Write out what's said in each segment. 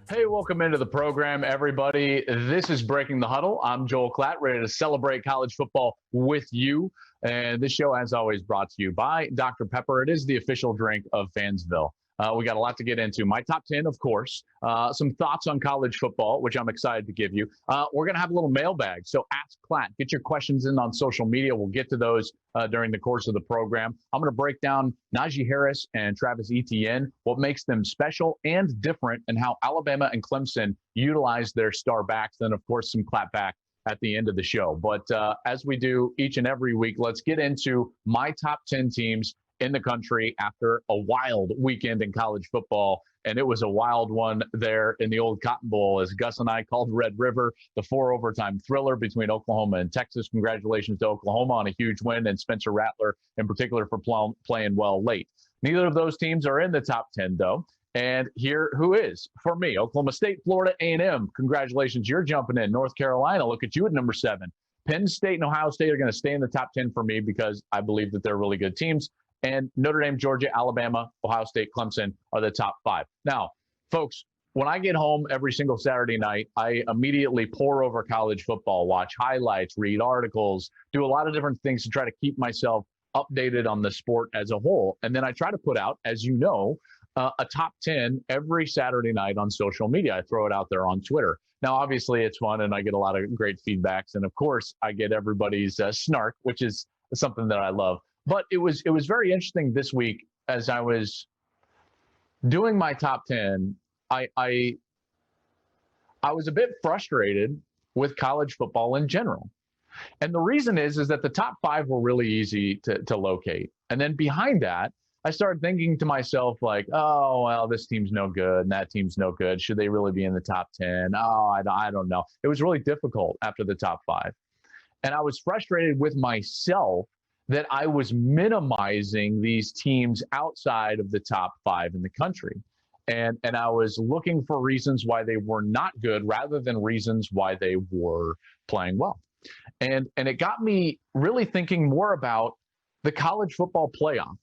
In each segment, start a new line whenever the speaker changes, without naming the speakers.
Hey, welcome into the program, everybody. This is Breaking the Huddle. I'm Joel Klatt, ready to celebrate college football with you. And this show, as always, brought to you by Dr. Pepper. It is the official drink of Fansville. We got a lot to get into. My top 10, of course. Some thoughts on college football, which I'm excited to give you. We're going to have a little mailbag. So ask Klatt. Get your questions in on social media. We'll get to those during the course of the program. I'm going to break down Najee Harris and Travis Etienne, what makes them special and different, and how Alabama and Clemson utilize their star backs. Then, of course, some clapback at the end of the show. But as we do each and every week, let's get into my top 10 teams in the country after a wild weekend in college football. And it was a wild one there in the old Cotton Bowl, as Gus and I called Red River, the 4-overtime thriller between Oklahoma and Texas. Congratulations to Oklahoma on a huge win, and Spencer Rattler in particular for playing well late. Neither of those teams are in the top 10, though. And here who is, for me, Oklahoma State, Florida A&M. Congratulations, you're jumping in. North Carolina, look at you at number 7. Penn State and Ohio State are going to stay in the top 10 for me because I believe that they're really good teams. And Notre Dame, Georgia, Alabama, Ohio State, Clemson are the top 5. Now, folks, when I get home every single Saturday night, I immediately pour over college football, watch highlights, read articles, do a lot of different things to try to keep myself updated on the sport as a whole. And then I try to put out, as you know, a top 10 every Saturday night on social media. I throw it out there on Twitter. Now, obviously, it's fun, and I get a lot of great feedbacks. And, of course, I get everybody's snark, which is something that I love. But it was very interesting this week as I was doing my top 10. I was a bit frustrated with college football in general. And the reason is that the top 5 were really easy to locate. And then behind that, I started thinking to myself, like, oh, well, this team's no good and that team's no good. Should they really be in the top 10? Oh, I don't know. It was really difficult after the top 5. And I was frustrated with myself that I was minimizing these teams outside of the top 5 in the country. And I was looking for reasons why they were not good rather than reasons why they were playing well. And it got me really thinking more about the college football playoff.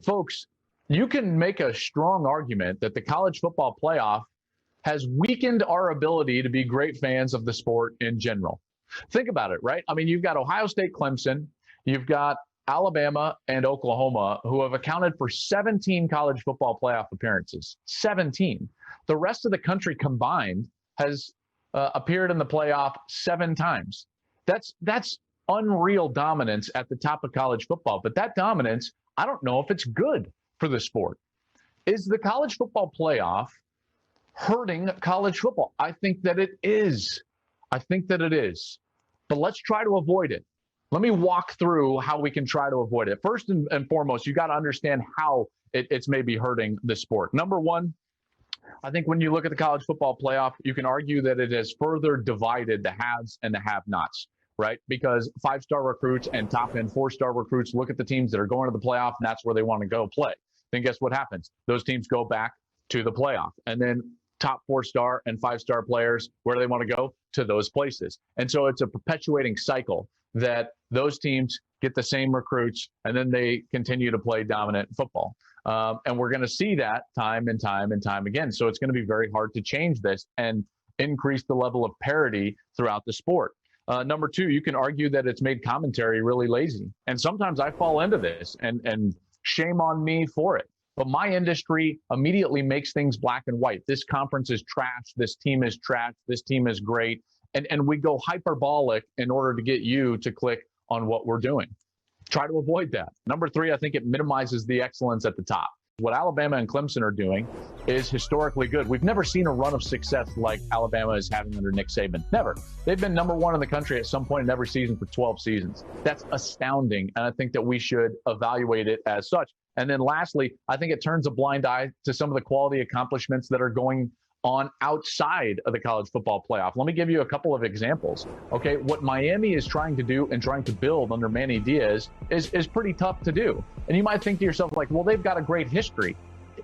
Folks, you can make a strong argument that the college football playoff has weakened our ability to be great fans of the sport in general. Think about it, right? I mean, you've got Ohio State, Clemson, you've got Alabama and Oklahoma, who have accounted for 17 college football playoff appearances. 17. The rest of the country combined has appeared in the playoff 7 times. That's unreal dominance at the top of college football. But that dominance, I don't know if it's good for the sport. Is the college football playoff hurting college football? I think that it is. But let's try to avoid it. Let me walk through how we can try to avoid it. First and foremost, you got to understand how it's maybe hurting the sport. Number one, I think when you look at the college football playoff, you can argue that it has further divided the haves and the have-nots, right? Because 5-star recruits and top-end 4-star recruits look at the teams that are going to the playoff, and that's where they want to go play. Then guess what happens? Those teams go back to the playoff. And then top 4-star and 5-star players, where do they want to go? To those places. And so it's a perpetuating cycle that those teams get the same recruits, and then they continue to play dominant football. And we're going to see that time and time and time again. So it's going to be very hard to change this and increase the level of parity throughout the sport. Number two, you can argue that it's made commentary really lazy. And sometimes I fall into this, and shame on me for it. But my industry immediately makes things black and white. This conference is trash. This team is trash. This team is great. And we go hyperbolic in order to get you to click on what we're doing. Try to avoid that. Number three, I think it minimizes the excellence at the top. What Alabama and Clemson are doing is historically good. We've never seen a run of success like Alabama is having under Nick Saban. Never. They've been number one in the country at some point in every season for 12 seasons. That's astounding, and I think that we should evaluate it as such. And then lastly, I think it turns a blind eye to some of the quality accomplishments that are going on outside of the college football playoff. Let me give you a couple of examples. Okay, what Miami is trying to do and trying to build under Manny Diaz is pretty tough to do. And you might think to yourself, like, well, they've got a great history.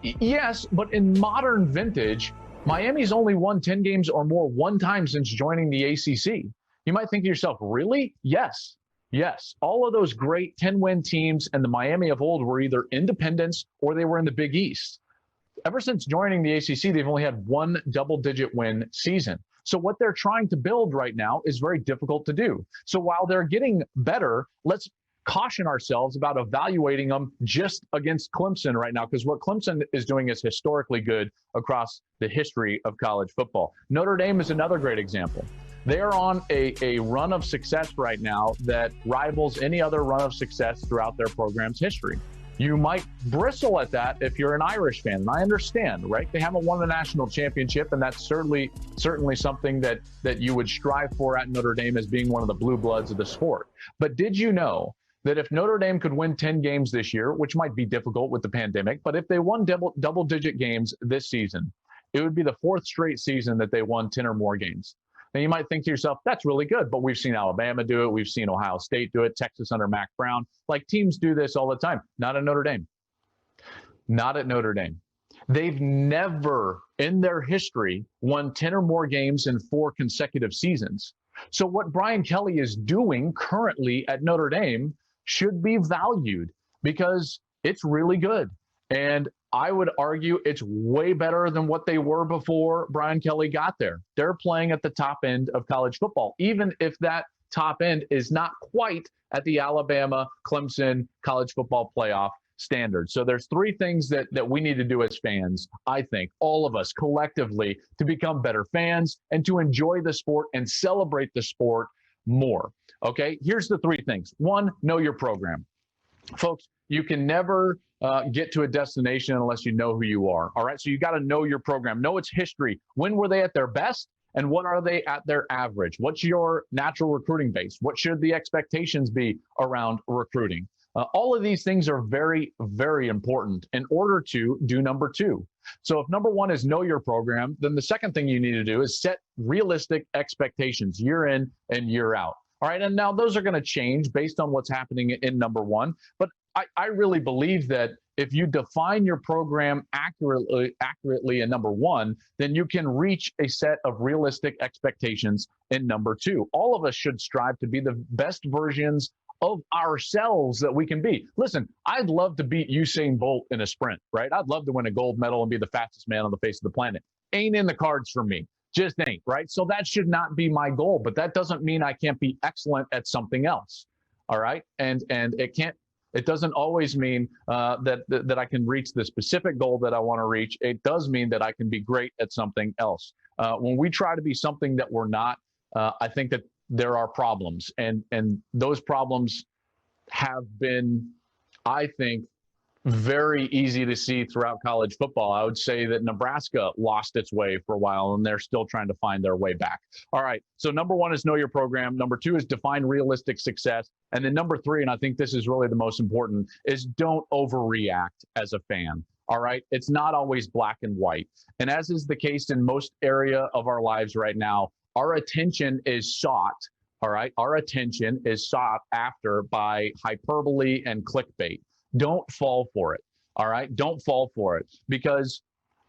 Yes, but in modern vintage, Miami's only won 10 games or more one time since joining the ACC. You might think to yourself, really? Yes. All of those great 10-win teams and the Miami of old were either independents or they were in the Big East. Ever since joining the ACC, they've only had one double-digit win season. So what they're trying to build right now is very difficult to do. So while they're getting better, let's caution ourselves about evaluating them just against Clemson right now, because what Clemson is doing is historically good across the history of college football. Notre Dame is another great example. They are on a run of success right now that rivals any other run of success throughout their program's history. You might bristle at that if you're an Irish fan, and I understand, right? They haven't won the national championship, and that's certainly something that you would strive for at Notre Dame as being one of the blue bloods of the sport. But did you know that if Notre Dame could win 10 games this year, which might be difficult with the pandemic, but if they won double-digit games this season, it would be the fourth straight season that they won 10 or more games. Now, you might think to yourself, that's really good, but we've seen Alabama do it. We've seen Ohio State do it, Texas under Mac Brown. Like, teams do this all the time. Not at Notre Dame. Not at Notre Dame. They've never in their history won 10 or more games in 4 consecutive seasons. So what Brian Kelly is doing currently at Notre Dame should be valued because it's really good. And I would argue it's way better than what they were before Brian Kelly got there. They're playing at the top end of college football, even if that top end is not quite at the Alabama, Clemson college football playoff standard. So there's 3 things that we need to do as fans, I think, all of us collectively, to become better fans and to enjoy the sport and celebrate the sport more. Okay, here's the 3 things. 1, know your program. Folks, you can never get to a destination unless you know who you are. All right. So you got to know your program, know its history. When were they at their best? And what are they at their average? What's your natural recruiting base? What should the expectations be around recruiting? All of these things are very, very important in order to do number 2. So if number 1 is know your program, then the second thing you need to do is set realistic expectations year in and year out. All right. And now those are going to change based on what's happening in number 1. But I really believe that if you define your program accurately in number 1, then you can reach a set of realistic expectations in number 2. All of us should strive to be the best versions of ourselves that we can be. Listen, I'd love to beat Usain Bolt in a sprint, right? I'd love to win a gold medal and be the fastest man on the face of the planet. Ain't in the cards for me. Just ain't, right? So that should not be my goal, but that doesn't mean I can't be excellent at something else. All right. And it doesn't always mean that I can reach the specific goal that I want to reach. It does mean that I can be great at something else. When we try to be something that we're not, I think that there are problems, and those problems have been, I think, very easy to see throughout college football. I would say that Nebraska lost its way for a while, and they're still trying to find their way back. All right. So number 1 is know your program. Number 2 is define realistic success. And then number 3, and I think this is really the most important, is don't overreact as a fan. All right. It's not always black and white. And as is the case in most area of our lives right now, our attention is sought. All right. Our attention is sought after by hyperbole and clickbait. Don't fall for it. All right. Don't fall for it, because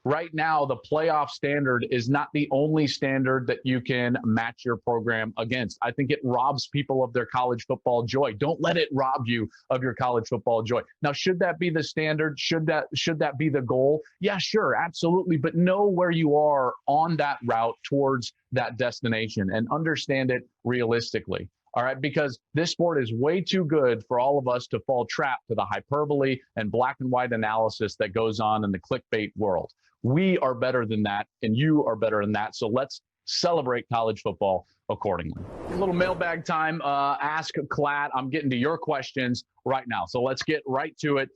right now the playoff standard is not the only standard that you can match your program against. I think it robs people of their college football joy. Don't let it rob you of your college football joy. Now, should that be the standard? Should that be the goal? Yeah, sure. Absolutely. But know where you are on that route towards that destination and understand it realistically. All right, because this sport is way too good for all of us to fall trap to the hyperbole and black and white analysis that goes on in the clickbait world. We are better than that, and you are better than that. So let's celebrate college football accordingly. A little mailbag time. Ask Klatt. I'm getting to your questions right now. So let's get right to it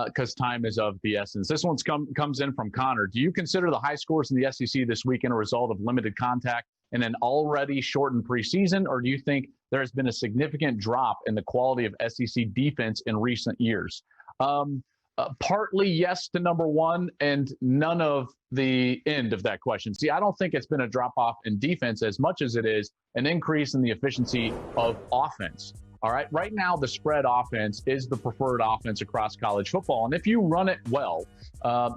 because time is of the essence. This one comes in from Connor. Do you consider the high scores in the SEC this weekend a result of limited contact in an already shortened preseason, or do you think there has been a significant drop in the quality of SEC defense in recent years? Partly yes to number 1 and none of the end of that question. See, I don't think it's been a drop off in defense as much as it is an increase in the efficiency of offense. All right. Right now, the spread offense is the preferred offense across college football. And if you run it well,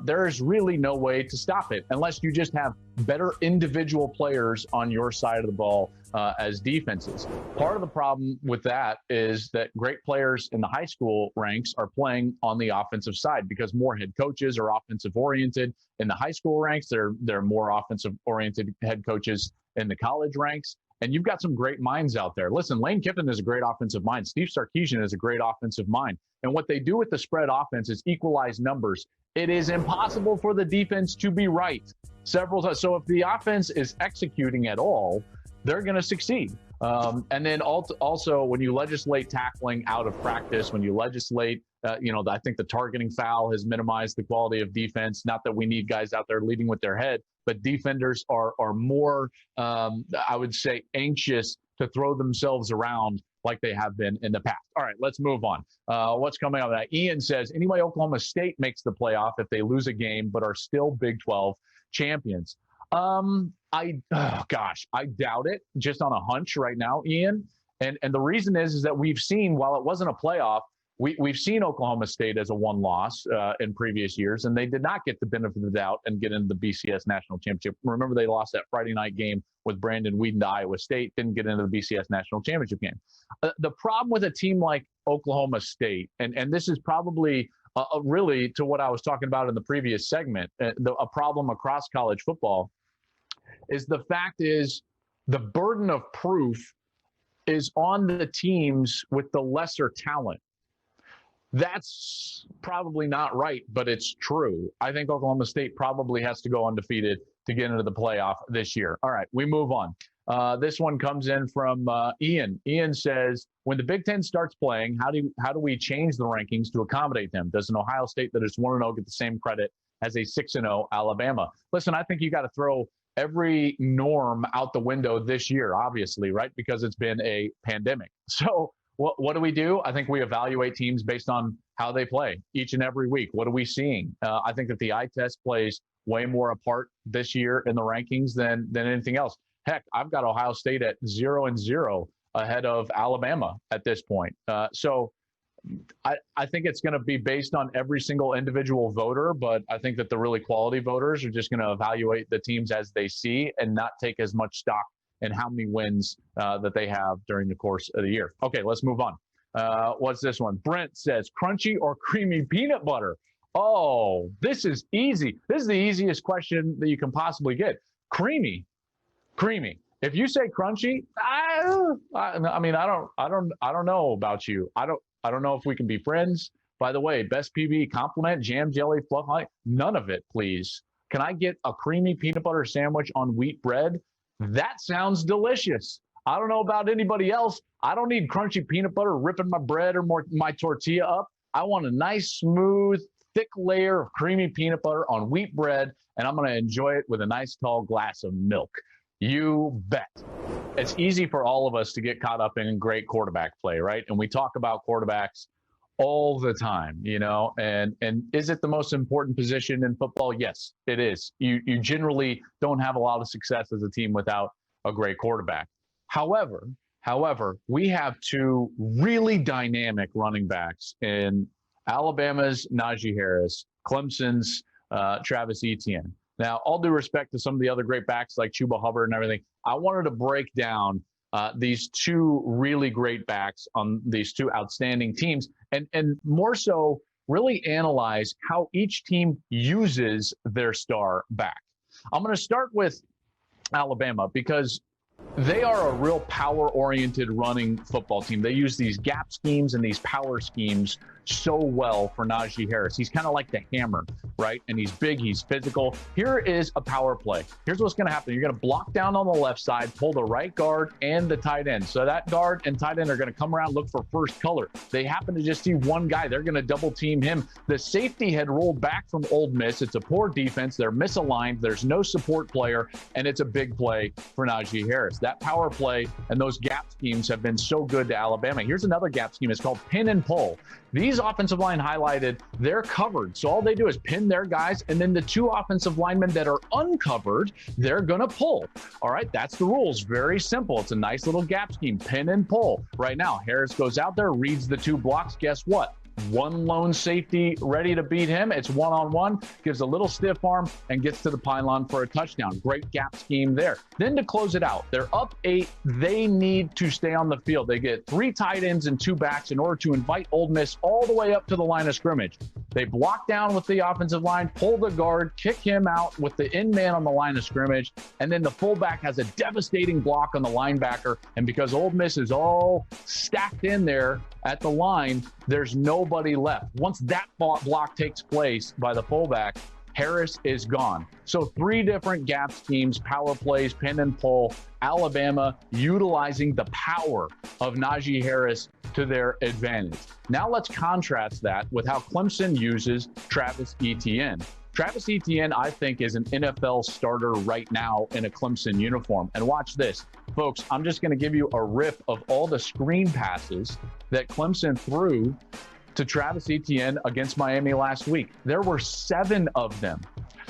there is really no way to stop it unless you just have better individual players on your side of the ball as defenses. Part of the problem with that is that great players in the high school ranks are playing on the offensive side because more head coaches are offensive oriented. In the high school ranks, there are more offensive oriented head coaches in the college ranks. And you've got some great minds out there. Listen, Lane Kiffin is a great offensive mind. Steve Sarkisian is a great offensive mind. And what they do with the spread offense is equalize numbers. It is impossible for the defense to be right several times. So if the offense is executing at all, they're going to succeed. And then also when you legislate tackling out of practice, when you legislate, I think the targeting foul has minimized the quality of defense. Not that we need guys out there leading with their head, but defenders are more, I would say, anxious to throw themselves around like they have been in the past. All right, let's move on. What's coming up? Ian says, anyway, Oklahoma State makes the playoff if they lose a game but are still Big 12 champions. I doubt it, just on a hunch right now, Ian. And the reason is that we've seen, while it wasn't a playoff, we've seen Oklahoma State as a one loss in previous years, and they did not get the benefit of the doubt and get into the BCS National Championship. Remember, they lost that Friday night game with Brandon Weeden to Iowa State, didn't get into the BCS National Championship game. The problem with a team like Oklahoma State, and this is probably really to what I was talking about in the previous segment, a problem across college football, is the fact is the burden of proof is on the teams with the lesser talent. That's probably not right, but it's true. I think Oklahoma State probably has to go undefeated to get into the playoff this year. All right, we move on. This one comes in from Ian. Ian says, when the Big Ten starts playing, how do we change the rankings to accommodate them? Does an Ohio State that is 1-0 get the same credit as a 6-0 Alabama? Listen, I think you got to throw every norm out the window this year, obviously, right? Because it's been a pandemic. So what do? I think we evaluate teams based on how they play each and every week. What are we seeing? I think that the eye test plays way more a part this year in the rankings than anything else. Heck, I've got Ohio State at 0-0 ahead of Alabama at this point. So I think it's going to be based on every single individual voter, but I think that the really quality voters are just going to evaluate the teams as they see and not take as much stock in how many wins that they have during the course of the year. Okay, let's move on. What's this one? Brent says, crunchy or creamy peanut butter? Oh, this is easy. This is the easiest question that you can possibly get. Creamy. If you say crunchy, I mean, I don't know about you. I don't know if we can be friends. By the way, best PB compliment, jam, jelly, fluff, none of it, please. Can I get a creamy peanut butter sandwich on wheat bread? That sounds delicious. I don't know about anybody else. I don't need crunchy peanut butter ripping my bread or my tortilla up. I want a nice, smooth, thick layer of creamy peanut butter on wheat bread, and I'm going to enjoy it with a nice tall glass of milk. You bet. It's easy for all of us to get caught up in great quarterback play, right? And we talk about quarterbacks all the time, and is it the most important position in football? Yes, it is. You generally don't have a lot of success as a team without a great quarterback. However, we have two really dynamic running backs in Alabama's Najee Harris, Clemson's Travis Etienne. Now, all due respect to some of the other great backs like Chuba Hubbard and everything, I wanted to break down these two really great backs on these two outstanding teams and more so really analyze how each team uses their star back. I'm going to start with Alabama because they are a real power-oriented running football team. They use these gap schemes and these power schemes so well for Najee Harris. He's kind of like the hammer, right? And he's big, he's physical. Here is a power play. Here's what's going to happen. You're going to block down on the left side, pull the right guard and the tight end. So that guard and tight end are going to come around, look for first color. They happen to just see one guy. They're going to double team him. The safety had rolled back from Ole Miss. It's a poor defense. They're misaligned. There's no support player, and it's a big play for Najee Harris. That power play and those gap schemes have been so good to Alabama. Here's another gap scheme. It's called pin and pull. These offensive line highlighted, they're covered. So all they do is pin their guys, and then the two offensive linemen that are uncovered, they're going to pull. All right, that's the rules. Very simple. It's a nice little gap scheme, pin and pull. Right now, Harris goes out there, reads the two blocks. Guess what? One lone safety ready to beat him. It's one-on-one, gives a little stiff arm, and gets to the pylon for a touchdown. Great gap scheme there. Then to close it out, they're up 8. They need to stay on the field. They get 3 tight ends and 2 backs in order to invite Ole Miss all the way up to the line of scrimmage. They block down with the offensive line, pull the guard, kick him out with the end man on the line of scrimmage, and then the fullback has a devastating block on the linebacker. And because Ole Miss is all stacked in there at the line, there's nobody left. Once that block takes place by the fullback, Harris is gone. So 3 different gap schemes, power plays, pin and pull. Alabama utilizing the power of Najee Harris to their advantage. Now let's contrast that with how Clemson uses Travis Etienne. Travis Etienne, I think, is an NFL starter right now in a Clemson uniform. And watch this. Folks, I'm just going to give you a rip of all the screen passes that Clemson threw to Travis Etienne against Miami last week. There were 7 of them.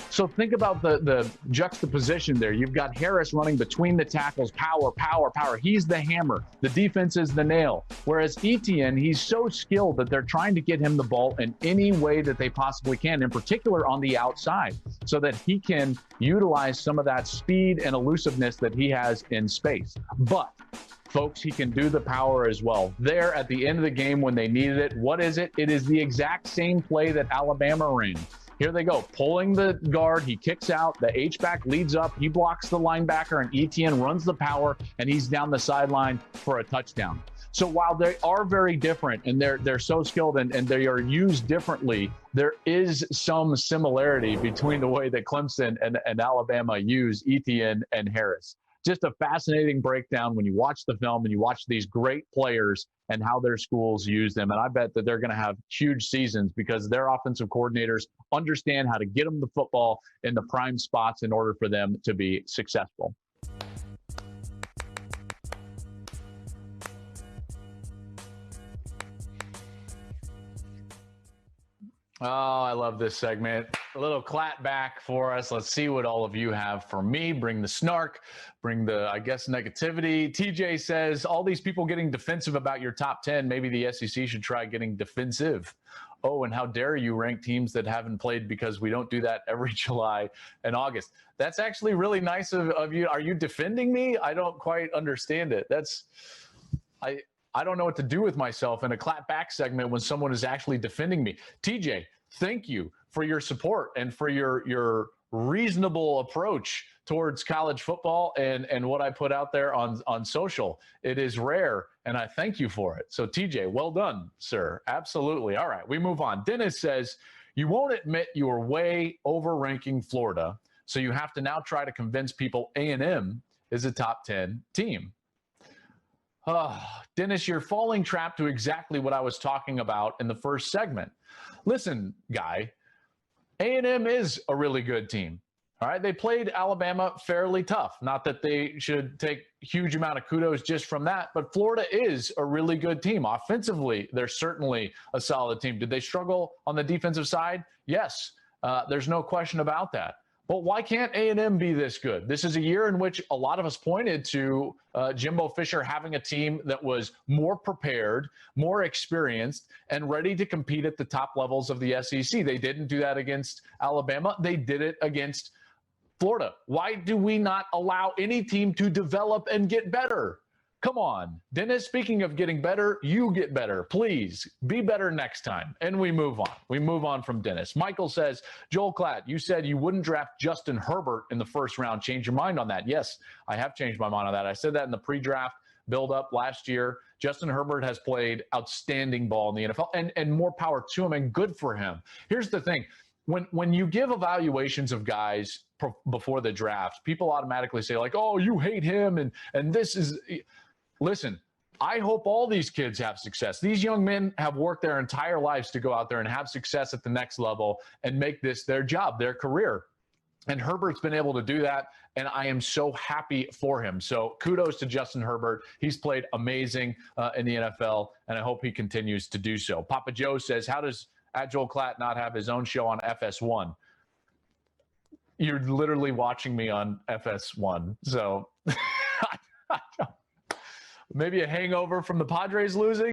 So think about the juxtaposition there. You've got Harris running between the tackles, power, power, power. He's the hammer. The defense is the nail. Whereas Etienne, he's so skilled that they're trying to get him the ball in any way that they possibly can, in particular on the outside, so that he can utilize some of that speed and elusiveness that he has in space. But folks, he can do the power as well. There at the end of the game when they needed it, what is it? It is the exact same play that Alabama ran. Here they go, pulling the guard. He kicks out. The H-back leads up. He blocks the linebacker, and Etienne runs the power, and he's down the sideline for a touchdown. So while they are very different, and they're so skilled and they are used differently, there is some similarity between the way that Clemson and Alabama use Etienne and Harris. Just a fascinating breakdown when you watch the film and you watch these great players and how their schools use them. And I bet that they're going to have huge seasons because their offensive coordinators understand how to get them the football in the prime spots in order for them to be successful. Oh, I love this segment. A little Klatt back for us. Let's see what all of you have for me. Bring the snark, bring the, I guess, negativity. TJ says, all these people getting defensive about your top 10, maybe the SEC should try getting defensive. Oh, and how dare you rank teams that haven't played, because we don't do that every July and August. That's actually really nice of you. Are you defending me? I don't quite understand it. I don't know what to do with myself in a clap back segment when someone is actually defending me. TJ, thank you for your support and for your reasonable approach towards college football and what I put out there on social. It is rare, and I thank you for it. So, TJ, well done, sir. Absolutely. All right, we move on. Dennis says, you won't admit you are way over-ranking Florida, so you have to now try to convince people A&M is a top 10 team. Dennis, you're falling trap to exactly what I was talking about in the first segment. Listen, guy, A&M is a really good team. All right, they played Alabama fairly tough. Not that they should take huge amount of kudos just from that, but Florida is a really good team. Offensively, they're certainly a solid team. Did they struggle on the defensive side? Yes, there's no question about that. But why can't A&M be this good? This is a year in which a lot of us pointed to Jimbo Fisher having a team that was more prepared, more experienced, and ready to compete at the top levels of the SEC. They didn't do that against Alabama. They did it against Florida. Why do we not allow any team to develop and get better? Come on. Dennis, speaking of getting better, you get better. Please be better next time. And we move on. We move on from Dennis. Michael says, Joel Klatt, you said you wouldn't draft Justin Herbert in the first round. Change your mind on that. Yes, I have changed my mind on that. I said that in the pre-draft build-up last year. Justin Herbert has played outstanding ball in the NFL, and more power to him, and good for him. Here's the thing. When you give evaluations of guys before the draft, people automatically say, like, oh, you hate him, and this is – listen, I hope all these kids have success. These young men have worked their entire lives to go out there and have success at the next level and make this their job, their career. And Herbert's been able to do that, and I am so happy for him. So kudos to Justin Herbert. He's played amazing in the NFL, and I hope he continues to do so. Papa Joe says, how does Joel Klatt not have his own show on FS1? You're literally watching me on FS1. So maybe a hangover from the Padres losing.